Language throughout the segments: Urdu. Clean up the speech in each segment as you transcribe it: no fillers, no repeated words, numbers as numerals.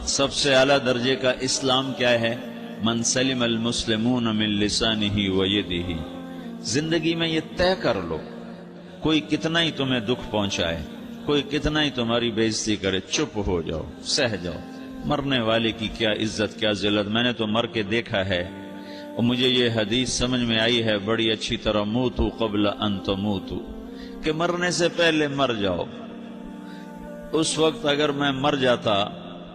سب سے اعلیٰ درجے کا اسلام کیا ہے؟ من سلم المسلمون من لسانہ و یدہ. زندگی میں یہ طے کر لو، کوئی کتنا ہی تمہیں دکھ پہنچائے، کوئی کتنا ہی تمہاری بےزتی کرے، چپ ہو جاؤ، سہ جاؤ. مرنے والے کی کیا عزت، کیا ذلت. میں نے تو مر کے دیکھا ہے اور مجھے یہ حدیث سمجھ میں آئی ہے بڑی اچھی طرح، موتو قبل ان تموتو، کہ مرنے سے پہلے مر جاؤ. اس وقت اگر میں مر جاتا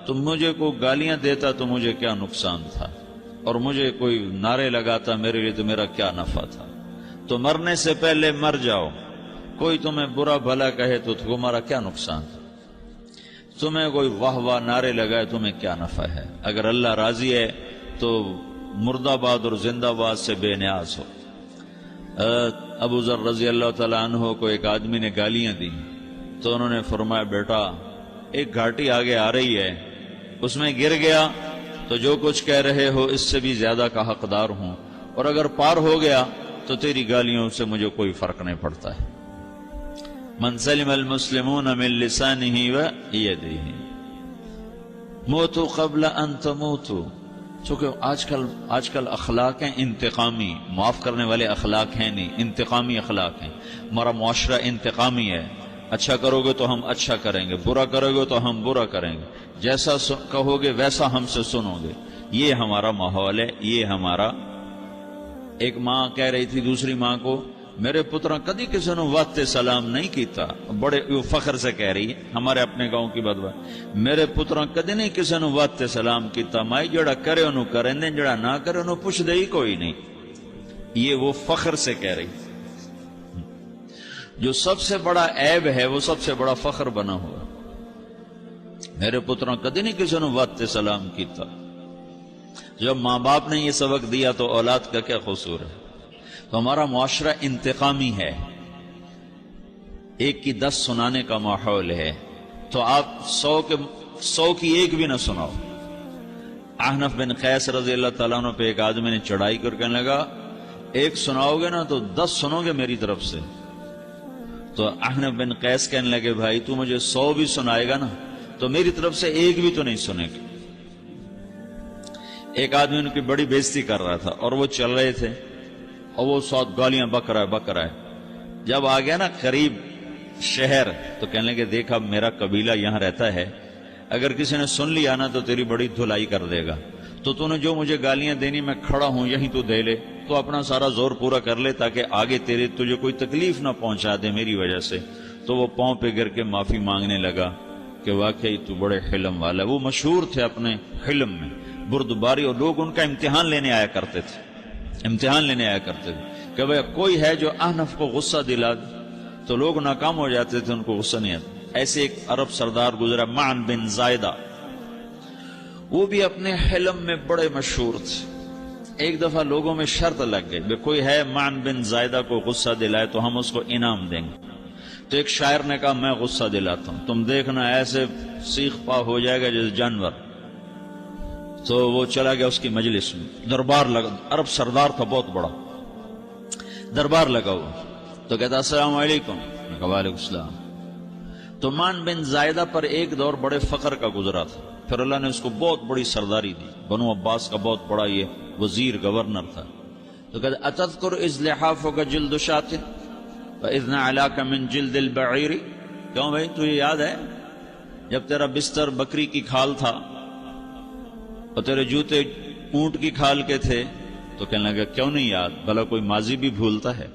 تو مجھے کوئی گالیاں دیتا تو مجھے کیا نقصان تھا، اور مجھے کوئی نعرے لگاتا میرے لیے تو میرا کیا نفع تھا. تو مرنے سے پہلے مر جاؤ. کوئی تمہیں برا بھلا کہے تو تمہارا کیا نقصان تھا، تمہیں کوئی واہ واہ نعرے لگائے تمہیں کیا نفع ہے. اگر اللہ راضی ہے تو مرد آباد اور زندہ باد سے بے نیاز ہو. ابو ذر رضی اللہ تعالیٰ عنہ کو ایک آدمی نے گالیاں دی تو انہوں نے فرمایا بیٹا ایک گھاٹی آگے آ رہی ہے، اس میں گر گیا تو جو کچھ کہہ رہے ہو اس سے بھی زیادہ کا حقدار ہوں، اور اگر پار ہو گیا تو تیری گالیوں سے مجھے کوئی فرق نہیں پڑتا ہے. من سلم المسلمون من لسانہ و یدہ موتوا قبل ان تموتوا. چونکہ آج کل اخلاق ہیں انتقامی، معاف کرنے والے اخلاق ہیں نہیں، انتقامی اخلاق ہیں. ہمارا معاشرہ انتقامی ہے. اچھا کرو گے تو ہم اچھا کریں گے، برا کرو گے تو ہم برا کریں گے، جیسا کہو گے ویسا ہم سے سنو گے. یہ ہمارا ماحول ہے، یہ ہمارا. ایک ماں کہہ رہی تھی دوسری ماں کو، میرے پترا کدی کسی نے واسطے سلام نہیں کیتا. بڑے فخر سے کہہ رہی ہے، ہمارے اپنے گاؤں کی بات بات، میرے پترا کدی نہیں کسی نے واسطے سلام کیتا. مائی جڑا کرے انہوں کریں دیں، جڑا نہ کرے انہوں پوچھ دے ہی کوئی نہیں. یہ وہ فخر سے کہہ رہی. جو سب سے بڑا عیب ہے وہ سب سے بڑا فخر بنا ہوا. میرے پترا کدی نہیں کسی نے واسطے سلام کیتا. جب ماں باپ نے یہ سبق دیا تو اولاد کا کیا قصور ہے. تو ہمارا معاشرہ انتقامی ہے، ایک کی 10 سنانے کا ماحول ہے. تو آپ 100 کی ایک بھی نہ سناؤ. احنف بن قیس رضی اللہ تعالیٰ عنہ پہ ایک آدمی نے چڑھائی کر کہنے لگا ایک سناؤ گے نا تو 10 سنو گے میری طرف سے. تو احنف بن قیس کہنے لگے بھائی تو مجھے 100 بھی سنائے گا نا تو میری طرف سے ایک بھی تو نہیں سنے گا. ایک آدمی ان کی بڑی بےزتی کر رہا تھا اور وہ چل رہے تھے اور وہ 100 گالیاں بک رہا ہے. جب آ گیا نا قریب شہر تو کہنے لگے دیکھا میرا قبیلہ یہاں رہتا ہے، اگر کسی نے سن لیا نا تو تیری بڑی دھلائی کر دے گا. تو نے جو مجھے گالیاں دینی میں کھڑا ہوں یہیں تو دے لے، تو اپنا سارا زور پورا کر لے تاکہ آگے تجھے کوئی تکلیف نہ پہنچا دے میری وجہ سے. تو وہ پاؤں پہ گر کے معافی مانگنے لگا کہ واقعی تو بڑے حلم والا. وہ مشہور تھے اپنے حلم میں، بردباری، اور لوگ ان کا امتحان لینے آیا کرتے تھے کہ بھئی کوئی ہے جو احنف کو غصہ دلا دے. تو لوگ ناکام ہو جاتے تھے، ان کو غصہ نہیں آتا. ایسے ایک عرب سردار گزرا معن بن زائدہ، وہ بھی اپنے حلم میں بڑے مشہور تھے. ایک دفعہ لوگوں میں شرط لگ گئی کہ کوئی ہے معن بن زائدہ کو غصہ دلائے تو ہم اس کو انعام دیں گے. تو ایک شاعر نے کہا میں غصہ دلاتا ہوں، تم دیکھنا ایسے سیخ پا ہو جائے گا جیسے جانور. تو وہ چلا گیا اس کی مجلس میں، دربار لگا، عرب سردار تھا بہت بڑا، دربار لگا ہوا. تو کہتا السلام علیکم. وعلیکم السلام. تو معن بن زائدہ پر ایک دور بڑے فقر کا گزرا تھا، پھر اللہ نے اس کو بہت بڑی سرداری دی. بنو عباس کا بہت بڑا یہ وزیر گورنر تھا. تو کہتا اتذکر اذ لحافک جلد شاۃ واذ نعلاک من جلد البعیر. کیوں بھائی تجھے یاد ہے جب تیرا بستر بکری کی کھال تھا اور تیرے جوتے اونٹ کی کھال کے تھے؟ تو کہنے لگا کیوں نہیں یاد، بھلا کوئی ماضی بھی بھولتا ہے.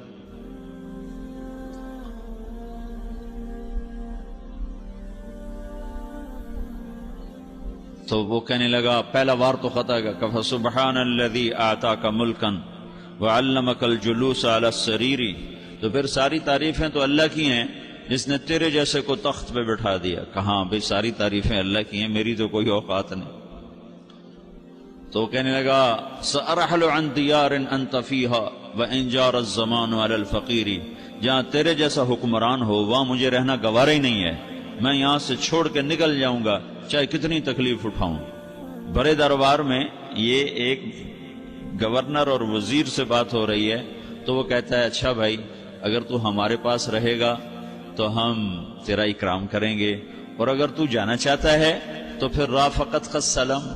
تو وہ کہنے لگا پہلا وار تو خطا گا کہ فسبحان الذی آتاک ملکا وعلمک الجلوس علی السریر. تو پھر ساری تعریفیں تو اللہ کی ہیں جس نے تیرے جیسے کو تخت پہ بٹھا دیا. کہاں بھئی ساری تعریفیں اللہ کی ہیں، میری تو کوئی اوقات نہیں. تو کہنے لگا سأرحل عن دیار انت فیہا وان جار الزمان علی الفقیر. جہاں تیرے جیسا حکمران ہو وہاں مجھے رہنا گوارا ہی نہیں ہے، میں یہاں سے چھوڑ کے نکل جاؤں گا چاہے کتنی تکلیف اٹھاؤں. بڑے دربار میں یہ ایک گورنر اور وزیر سے بات ہو رہی ہے. تو وہ کہتا ہے اچھا بھائی اگر تو ہمارے پاس رہے گا تو ہم تیرا اکرام کریں گے، اور اگر تو جانا چاہتا ہے تو پھر رافقت کا سلام،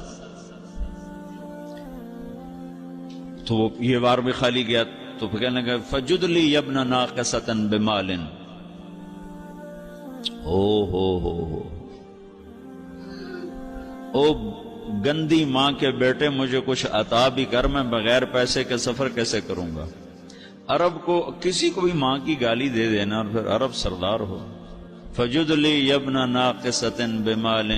تو وہ یہ بار بھی خالی گیا تو پھر کہنے لگا فجد لی یبن ناقصتا بمال، او گندی ماں کے بیٹے مجھے کچھ عطا بھی کر، میں بغیر پیسے کے سفر کیسے کروں گا؟ عرب کو کسی کو بھی ماں کی گالی دے دینا اور پھر عرب سردار ہو. فجد لی یبن ناقصۃ بمال،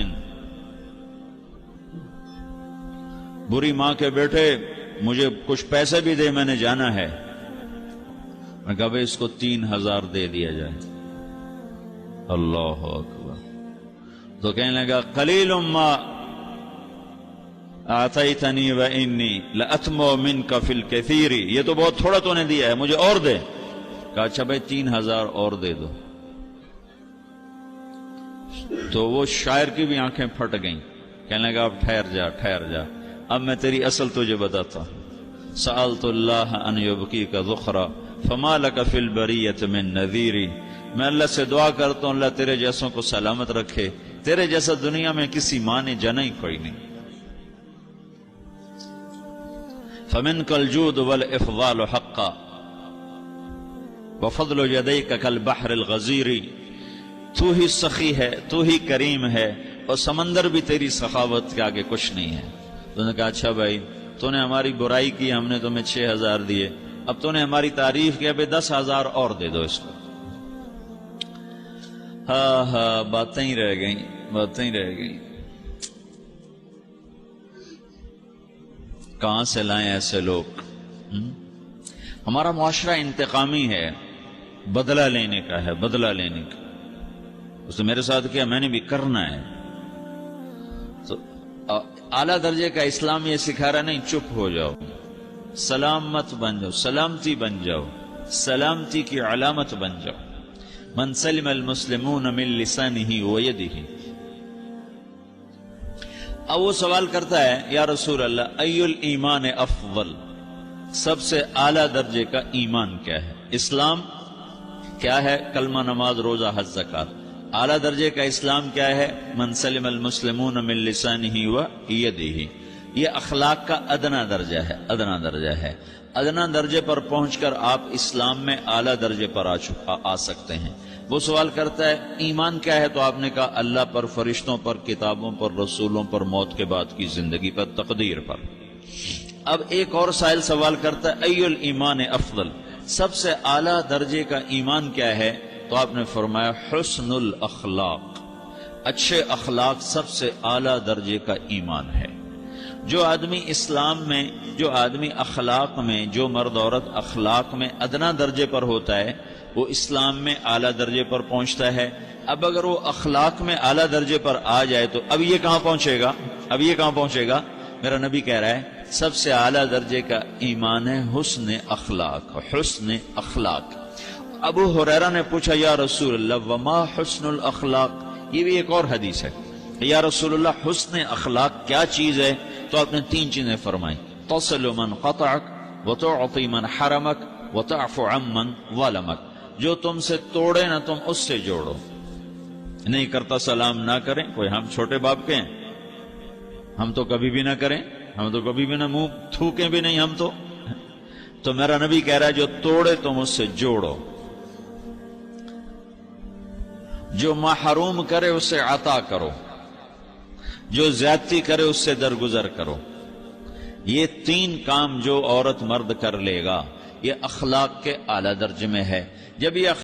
بری ماں کے بیٹے مجھے کچھ پیسے بھی دے، میں نے جانا ہے. میں کہا بھئی اس کو 3000 دے دیا جائے. اللہ اکبر. تو کہنے لگا قلیل ما اعطیتنی وانی لاتمو منک فی الکثیر، یہ تو بہت تھوڑا تو نے دیا ہے، مجھے اور دے. کہا اچھا بھائی 3000 اور دے دو. تو وہ شاعر کی بھی آنکھیں پھٹ گئیں. کہنے لگا اب ٹھہر جا اب میں تیری اصل تجھے بتاتا ہوں. سألت اللہ ان یبقیک ذخرا فما لک فی البریۃ من نذیر، میں اللہ سے دعا کرتا ہوں اللہ تیرے جیسوں کو سلامت رکھے، تیرے جیسا دنیا میں کسی ماں نے جنا ہی کوئی نہیں. فمنک الجود والافضال حقا وفضل یدیک کالبحر الغزیر، تو ہی سخی ہے، تو ہی کریم ہے، اور سمندر بھی تیری سخاوت کے آگے کچھ نہیں ہے. تو نے کہا اچھا بھائی تو نے ہماری برائی کی، ہم نے تمہیں 6000 دیے، اب تو نے ہماری تعریف کیا، بھائی 10,000 اور دے دو اس کو. ہاں باتیں ہی رہ گئیں. کہاں سے لائیں ایسے لوگ؟ ہمارا معاشرہ انتقامی ہے، بدلہ لینے کا ہے، بدلہ لینے کا. اس نے میرے ساتھ کیا میں نے بھی کرنا ہے. تو اعلیٰ درجے کا اسلام یہ سکھا رہا نہیں چپ ہو جاؤ، سلام مت بن جاؤ، سلامتی بن جاؤ، سلامتی کی علامت بن جاؤ. من سلم المسلمون من لسانہ ویدہ. اب وہ سوال کرتا ہے یا رسول اللہ ای الایمان افضل، سب سے اعلیٰ درجے کا ایمان کیا ہے؟ اسلام کیا ہے؟ کلمہ، نماز، روزہ، حج، زکوٰۃ. اعلیٰ درجے کا اسلام کیا ہے؟ من سلم المسلمون من لسانہ ویدہ. یہ اخلاق کا ادنا درجہ ہے، ادنا درجہ ہے. ادنا درجے پر پہنچ کر آپ اسلام میں اعلیٰ درجے پر آ سکتے ہیں. وہ سوال کرتا ہے ایمان کیا ہے؟ تو آپ نے کہا اللہ پر، فرشتوں پر، کتابوں پر، رسولوں پر، موت کے بعد کی زندگی پر، تقدیر پر. اب ایک اور سائل سوال کرتا ہے ای الایمان افضل، سب سے اعلیٰ درجے کا ایمان کیا ہے؟ تو آپ نے فرمایا حسن الاخلاق، اچھے اخلاق سب سے اعلیٰ درجے کا ایمان ہے. جو آدمی اسلام میں، جو آدمی اخلاق میں، جو مرد عورت اخلاق میں ادنا درجے پر ہوتا ہے وہ اسلام میں اعلیٰ درجے پر پہنچتا ہے. اب اگر وہ اخلاق میں اعلیٰ درجے پر آ جائے تو اب یہ کہاں پہنچے گا؟ میرا نبی کہہ رہا ہے سب سے اعلیٰ درجے کا ایمان ہے حسن اخلاق، حسن اخلاق. ابو ہریرہ نے پوچھا یا رسول اللہ وما حسن الاخلاق، یہ بھی ایک اور حدیث ہے. یا رسول اللہ حسن اخلاق کیا چیز ہے؟ تو آپ نے 3 چیزیں فرمائیں، تصل من قطعک وتعطی من حرمک وتعفو عمن ظلمک. جو تم سے توڑے نہ تم اس سے جوڑو. نہیں کرتا سلام نہ کریں. کوئی ہم چھوٹے باپ کے ہیں؟ ہم تو کبھی بھی نہ کریں، ہم تو کبھی بھی نہ منہ تھوکیں بھی نہیں ہم تو میرا نبی کہہ رہا ہے جو توڑے تم اس سے جوڑو، جو محروم کرے اس سے عطا کرو، جو زیادتی کرے اس سے درگزر کرو. یہ 3 کام جو عورت مرد کر لے گا یہ اخلاق کے اعلیٰ درجے میں ہے. جب یہ